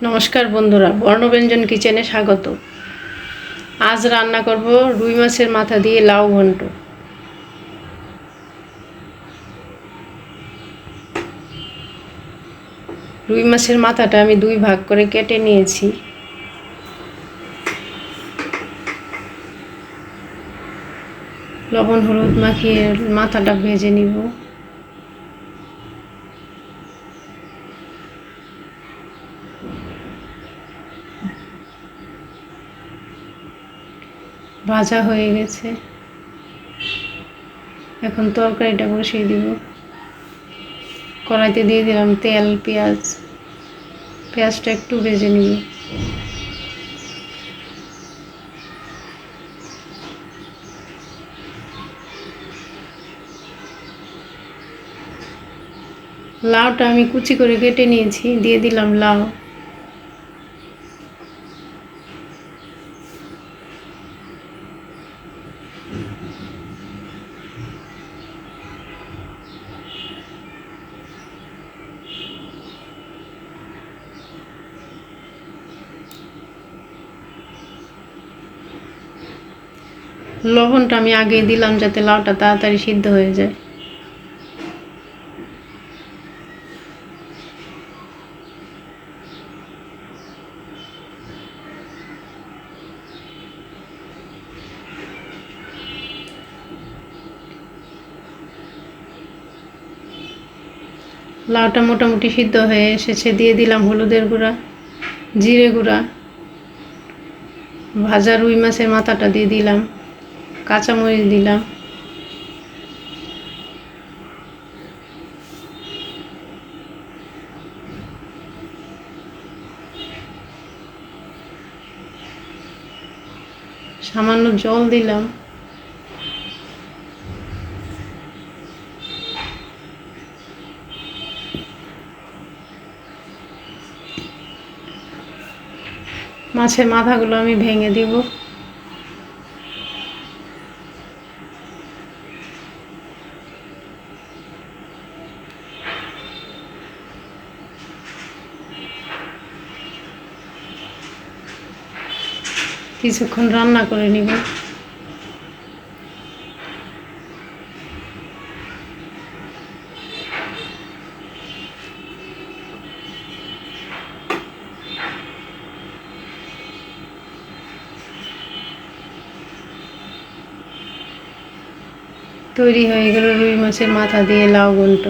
নমস্কার বন্ধুরা, বর্ণব্যঞ্জন কিচেনে স্বাগত। আজ রান্না করব রুই মাছের মাথা দিয়ে লাউ ঘন্ট। রুই মাছের মাথাটা আমি দুই ভাগ করে কেটে নিয়েছি। লবণ হলুদ মাখিয়ে মাথাটা ভেজে নিব। ভাজা হয়ে গেছে, এখন তরকারিটা বসিয়ে দিব। কড়াইতে দিয়ে দিলাম তেল, পেঁয়াজটা একটু ভেজে নিব। লাউটা আমি কুচি করে কেটে নিয়েছি, দিয়ে দিলাম লাউ। লবণটা আমি আগে দিলাম যাতে লাউটা তাড়াতাড়ি সিদ্ধ হয়ে যায়। লাউটা মোটামুটি সিদ্ধ হয়ে এসেছে, দিয়ে দিলাম হলুদের গুঁড়া, জিরে গুঁড়া, ভাজা রুই মাছের মাথাটা দিয়ে দিলাম, কাঁচামরিচ দিলাম, সামান্য জল দিলাম। মাছের মাথাগুলো আমি ভেঙে দিব। কিছুক্ষণ রান্না করে নিব। তৈরি হয়ে গেল রুই মাছের মাথা দিয়ে লাউ ঘন্ট।